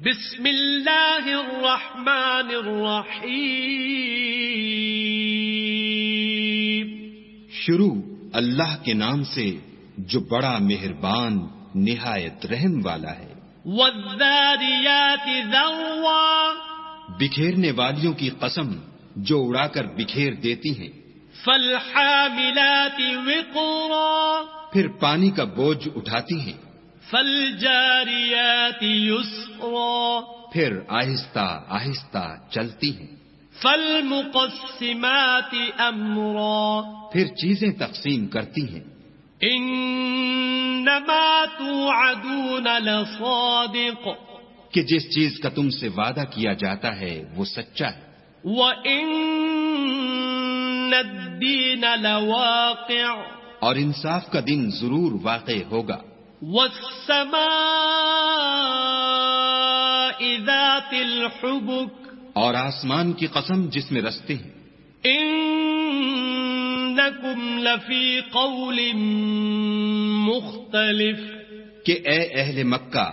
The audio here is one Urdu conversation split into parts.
بسم اللہ الرحمن الرحیم. شروع اللہ کے نام سے جو بڑا مہربان نہایت رحم والا ہے. والذاریات ذروا. بکھیرنے والیوں کی قسم جو اڑا کر بکھیر دیتی ہیں. فالحاملات وقرا. پھر پانی کا بوجھ اٹھاتی ہیں. فالجاریات یسرا. پھر آہستہ آہستہ چلتی ہیں. فالمقسمات امرا. پھر چیزیں تقسیم کرتی ہیں. انما توعدون لصادق. کہ جس چیز کا تم سے وعدہ کیا جاتا ہے وہ سچا ہے. وَإِنَّ الدِّينَ لَوَاقِعٌ. اور انصاف کا دن ضرور واقع ہوگا. وَالسَّمَاءِ ذَاتِ الْحُبُكِ. اور آسمان کی قسم جس میں رستے ہیں. إِنَّكُمْ لَفِي قَوْلٍ مُخْتَلِفٍ. کہ اے اہل مکہ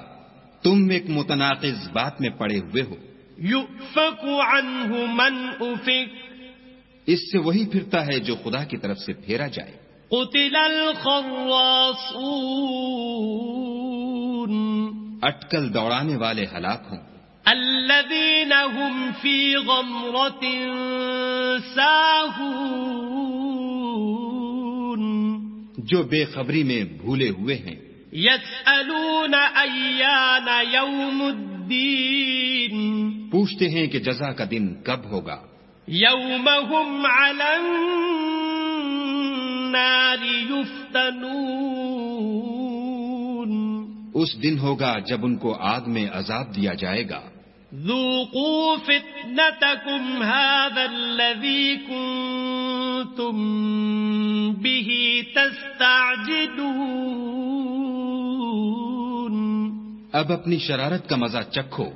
تم ایک متناقض بات میں پڑے ہوئے ہو. يُؤْفَكُ عَنْهُ مَنْ أُفِكَ. اس سے وہی پھرتا ہے جو خدا کی طرف سے پھیرا جائے. قُتِلَ الْخَرَّاصُونَ. اٹکل دوڑانے والے ہلاک ہوں. الذين هم في غمرة ساهون. جو بے خبری میں بھولے ہوئے ہیں. يسألون أيان يوم الدين. پوچھتے ہیں کہ جزا کا دن کب ہوگا. يوم هم على النار يفتنون. اس دن ہوگا جب ان کو آگ میں عذاب دیا جائے گا. ذوقوا فتنتكم هذا الذي كنتم به تستعجلون. اب اپنی شرارت کا مزہ چکھو،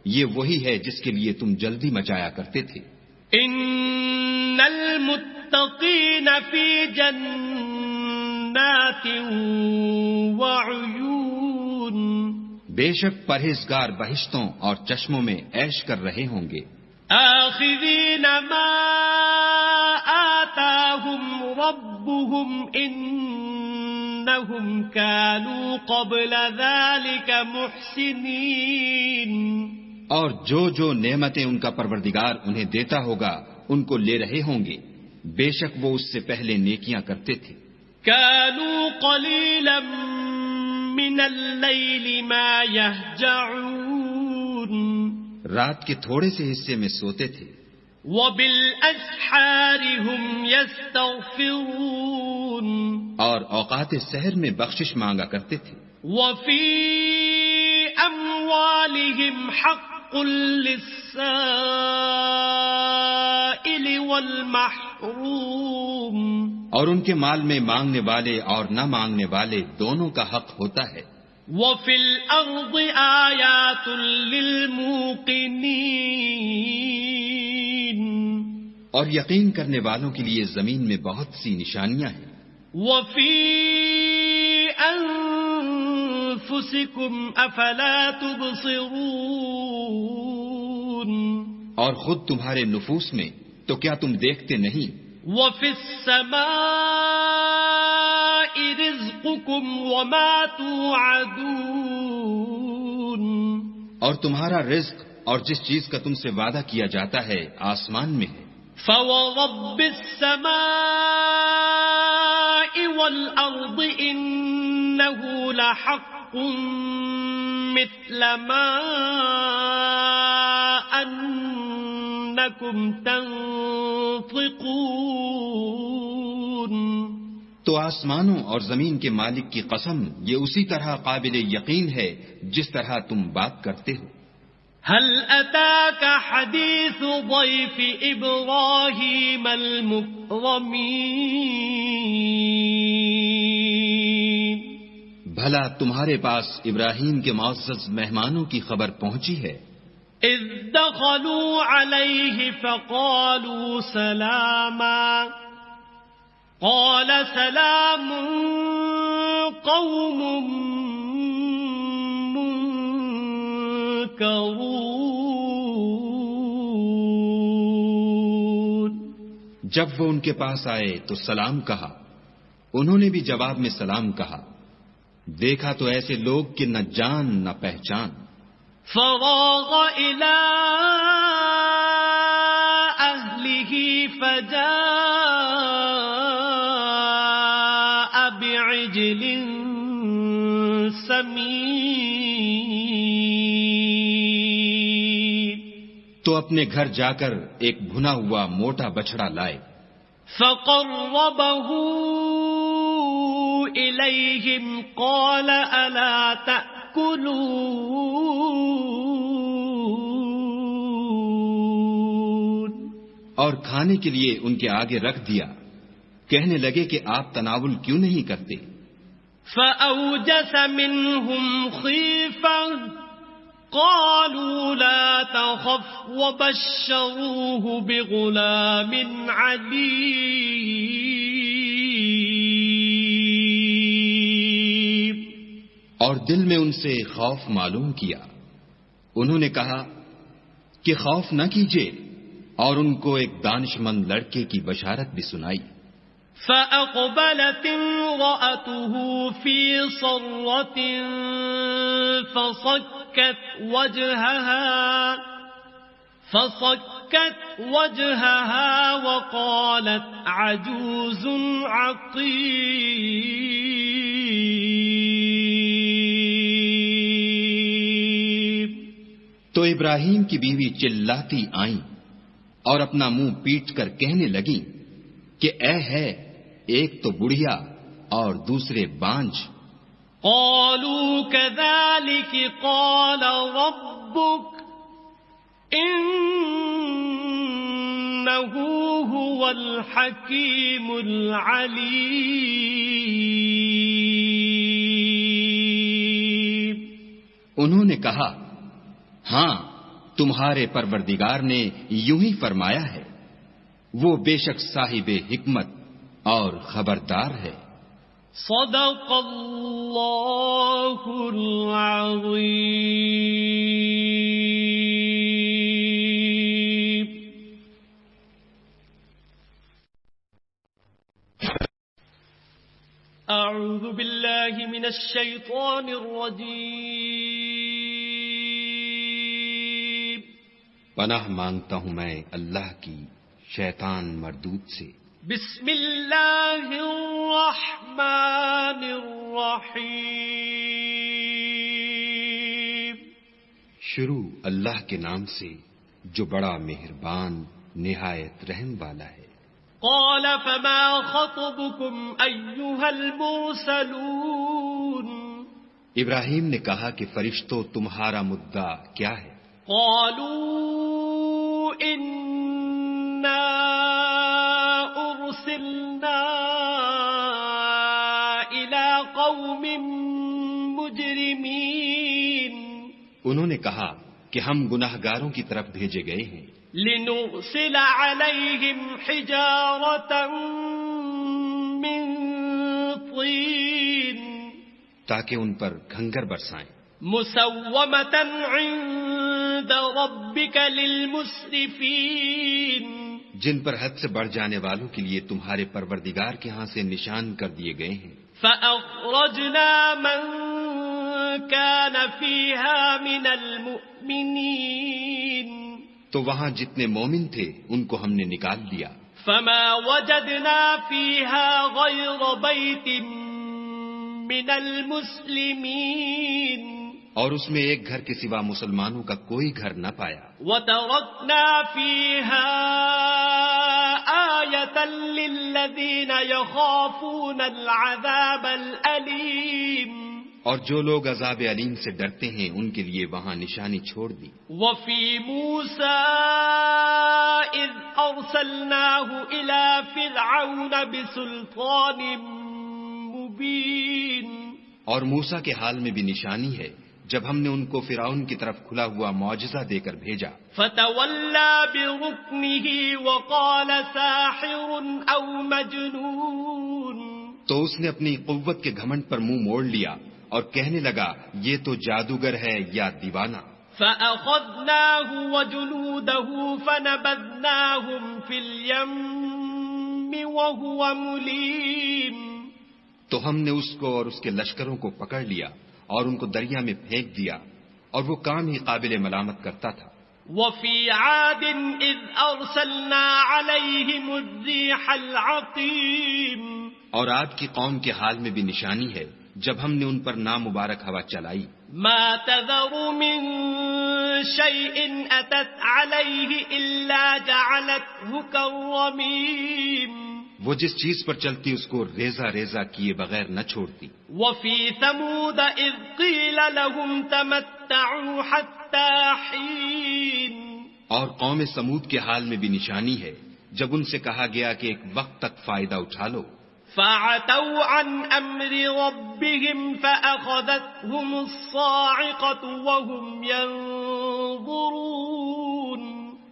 یہ وہی ہے جس کے لیے تم جلدی مچایا کرتے تھے. ان المتقین فی جنات وعیون. بے شک پرہیزگار بہشتوں اور چشموں میں عیش کر رہے ہوں گے. آخذین ما آتاہم ربهم انہم كانوا قبل ذلك محسنین. اور جو نعمتیں ان کا پروردگار انہیں دیتا ہوگا ان کو لے رہے ہوں گے. بے شک وہ اس سے پہلے نیکیاں کرتے تھے. كانوا قلیلا من اللیل ما یہجعون. رات کے تھوڑے سے حصے میں سوتے تھے. وبالاسحار هم یستغفرون. اور اوقات سحر میں بخشش مانگا کرتے تھے. وفی اموالهم حق للسائل والمحروم. اور ان کے مال میں مانگنے والے اور نہ مانگنے والے دونوں کا حق ہوتا ہے. وفی الارض آیات للموقنین. اور یقین کرنے والوں کے لیے زمین میں بہت سی نشانیاں ہیں. وفی انفسکم افلا تبصرون. اور خود تمہارے نفوس میں تو کیا تم دیکھتے نہیں. وفی السماء رزقکم وما توعدون. اور تمہارا رزق اور جس چیز کا تم سے وعدہ کیا جاتا ہے آسمان میں ہے. فورب السماء والارض انه لحق مثل ما انکم تنطقون. تو آسمانوں اور زمین کے مالک کی قسم یہ اسی طرح قابل یقین ہے جس طرح تم بات کرتے ہو. هل اتاك حديث ضيف ابراهيم المكرمين. بھلا تمہارے پاس ابراہیم کے معزز مہمانوں کی خبر پہنچی ہے. اذ دخلوا عليه فقالوا سلاما. قال سلام قوم ينكرون. جب وہ ان کے پاس آئے تو سلام کہا، انہوں نے بھی جواب میں سلام کہا۔ دیکھا تو ایسے لوگ کہ نہ جان نہ پہچان۔ فراغ إلى أهله فجاء بعجل سمين. تو اپنے گھر جا کر ایک بھنا ہوا موٹا بچڑا لائے۔ فقربه إليهم قال ألا تأكلون. اور کھانے کے لیے ان کے آگے رکھ دیا۔ کہنے لگے کہ آپ تناول کیوں نہیں کرتے؟ فأوجس منهم خيفة قالوا لا تخف وبشروه بغلام عليم. اور دل میں ان سے خوف معلوم کیا۔ انہوں نے کہا کہ خوف نہ کیجیے، اور ان کو ایک دانشمند لڑکے کی بشارت بھی سنائی۔ فأقبلت امرأته في صرة فصكت وجهها وقالت عجوز عقيم. تو ابراہیم کی بیوی چلاتی آئیں اور اپنا منہ پیٹ کر کہنے لگیں کہ اے ہے، ایک تو بڑھیا اور دوسرے بانجھ۔ قالوا كذلك قال ربك إنه هو الحكيم العليم. انہوں نے کہا ہاں، تمہارے پروردگار نے یوں ہی فرمایا ہے، وہ بے شک صاحب حکمت اور خبردار ہے۔ صدق اللہ العظیم. اعوذ باللہ من الشیطان الرجیم. پناہ مانگتا ہوں میں اللہ کی شیطان مردود سے۔ بسم اللہ الرحمن الرحیم. شروع اللہ کے نام سے جو بڑا مہربان نہایت رحم والا ہے۔ قال فما خطبكم أيها المرسلون. ابراہیم نے کہا کہ فرشتوں تمہارا مدعا کیا ہے؟ قالوا إنا أرسلنا إلى قوم مجرمين. انہوں نے کہا کہ ہم گناہگاروں کی طرف بھیجے گئے ہیں۔ لنرسل عليهم حجارة من طين. تاکہ ان پر گھنگر برسائیں۔ مسومة عند ربك للمسرفين. جن پر حد سے بڑھ جانے والوں کے لیے تمہارے پروردگار کے ہاں سے نشان کر دیے گئے ہیں۔ فأخرجنا من كان فيها من المؤمنين. تو وہاں جتنے مومن تھے ان کو ہم نے نکال دیا۔ فما وجدنا فيها غير بيت من المسلمين. اور اس میں ایک گھر کے سوا مسلمانوں کا کوئی گھر نہ پایا۔ وتركنا فيها آية للذين يخافون العذاب الأليم. اور جو لوگ عذاب علیم سے ڈرتے ہیں ان کے لیے وہاں نشانی چھوڑ دی۔ وفي موسى إذ أرسلناه إلى فرعون بسلطان مبين. اور موسیٰ کے حال میں بھی نشانی ہے جب ہم نے ان کو فرعون کی طرف کھلا ہوا معجزہ دے کر بھیجا۔ فتولى بركنه وقال ساحر أو مجنون. تو اس نے اپنی قوت کے گھمنڈ پر منہ موڑ لیا اور کہنے لگا یہ تو جادوگر ہے یا دیوانہ۔ فأخذناه وجنوده فنبذناهم في اليم وهو مليم. تو ہم نے اس کو اور اس کے لشکروں کو پکڑ لیا اور ان کو دریا میں پھینک دیا، اور وہ کام ہی قابل ملامت کرتا تھا. وفي عاد إذ أرسلنا عليهم الريح العقيم. اور عاد کی قوم کے حال میں بھی نشانی ہے جب ہم نے ان پر نامبارک ہوا چلائی. ما تذر من شيء أتت عليه إلا جعلته كالرميم. وہ جس چیز پر چلتی اس کو ریزہ ریزہ کیے بغیر نہ چھوڑتی. وفي ثمود إذ قيل لهم تمتعوا حتى حين. اور قوم سمود کے حال میں بھی نشانی ہے جب ان سے کہا گیا کہ ایک وقت تک فائدہ اٹھا لو. فعتوا عن أمر ربهم فأخذتهم الصاعقة وهم ينظرون.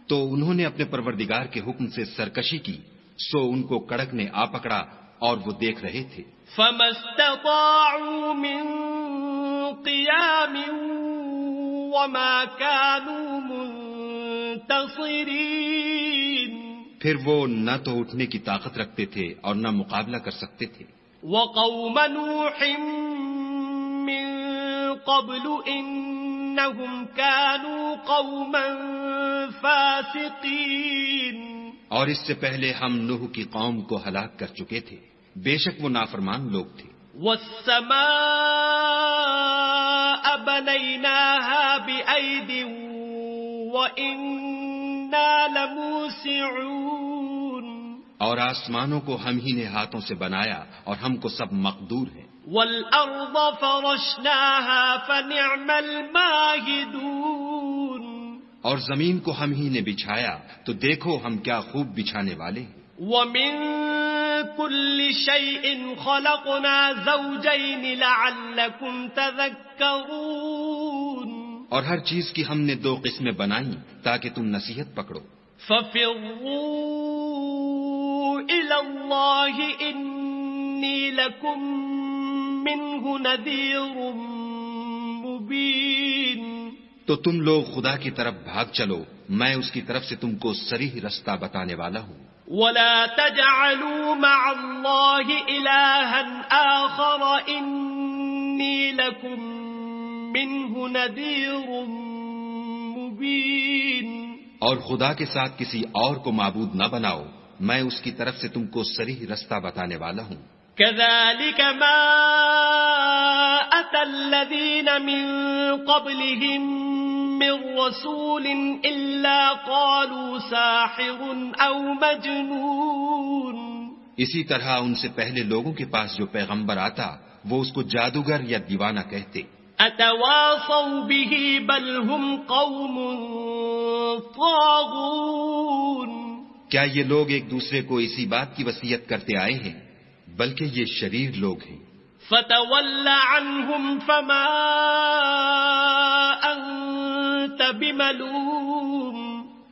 تو انہوں نے اپنے پروردگار کے حکم سے سرکشی کی، سو ان کو کڑک نے آ پکڑا اور وہ دیکھ رہے تھے. فما استطاعوا من قيام وما كانوا منتصرين. پھر وہ نہ تو اٹھنے کی طاقت رکھتے تھے اور نہ مقابلہ کر سکتے تھے. وقوم نوح من قبل إنهم كانوا قوما فاسقين. اور اس سے پہلے ہم نوح کی قوم کو ہلاک کر چکے تھے، بے شک وہ نافرمان لوگ تھے. والسماء بنيناها بأيد وإنا لموسعون. اور آسمانوں کو ہم ہی نے ہاتھوں سے بنایا اور ہم کو سب مقدور ہیں. والأرض فرشناها فنعم الماهدون. اور زمین کو ہم ہی نے بچھایا تو دیکھو ہم کیا خوب بچھانے والے ہیں. ومن كل شيء خلقنا زوجين لعلكم تذكرون. اور ہر چیز کی ہم نے دو قسمیں بنائیں تاکہ تم نصیحت پکڑو. ففروا إلى الله إني لكم منه نذير مبين. تو تم لوگ خدا کی طرف بھاگ چلو، میں اس کی طرف سے تم کو صریح رستہ بتانے والا ہوں. ولا تجعلوا مع الله إلها آخر إني لكم منه نذير مبين. اور خدا کے ساتھ کسی اور کو معبود نہ بناؤ، میں اس کی طرف سے تم کو صریح رستہ بتانے والا ہوں. كذلك ما أتى الذين من قبلهم من رسول إلا قالوا ساحر أو مجنون. اسی طرح ان سے پہلے لوگوں کے پاس جو پیغمبر آتا وہ اس کو جادوگر یا دیوانہ کہتے. أتواصوا به بل هم قوم طاغون. کیا یہ لوگ ایک دوسرے کو اسی بات کی وصیت کرتے آئے ہیں؟ بلکہ یہ شریر لوگ ہیں. فتول عنهم فما أنت بملوم.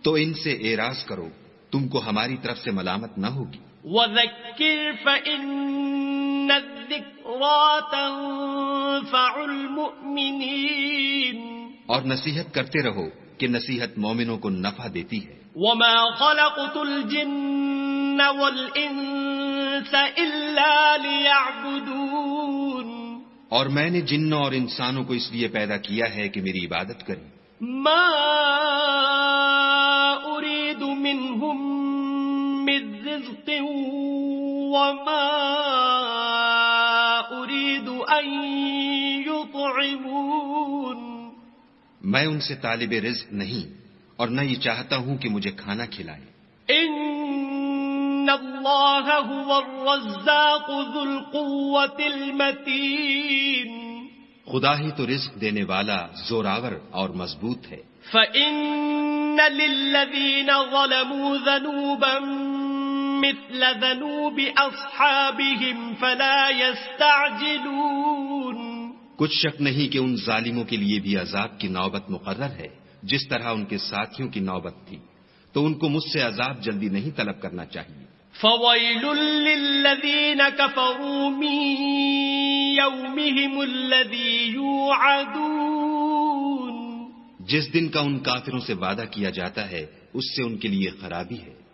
تو ان سے اعراض کرو، تم کو ہماری طرف سے ملامت نہ ہوگی. وذكر فإن الذكرى تنفع المؤمنين. اور نصیحت کرتے رہو کہ نصیحت مومنوں کو نفع دیتی ہے. وما خلقت الجن والإنس إلا ليعبدون. اور میں نے جنوں اور انسانوں کو اس لیے پیدا کیا ہے کہ میری عبادت کریں. ما أريد منهم من رزق وما أريد أن يطعمون. میں ان سے طالب رزق نہیں اور نہ یہ چاہتا ہوں کہ مجھے کھانا کھلائیں. ان اللہ هو الرزاق ذو القوة المتین. خدا ہی تو رزق دینے والا زوراور اور مضبوط ہے. فإن للذین ظلموا ذنوبا مثل ذنوب اصحابهم فلا يستعجلون. کچھ شک نہیں کہ ان ظالموں کے لیے بھی عذاب کی نوبت مقرر ہے جس طرح ان کے ساتھیوں کی نوبت تھی، تو ان کو مجھ سے عذاب جلدی نہیں طلب کرنا چاہیے. فویل للذین کفروا من یومہم الذی یوعدون. جس دن کا ان کافروں سے وعدہ کیا جاتا ہے اس سے ان کے لیے خرابی ہے۔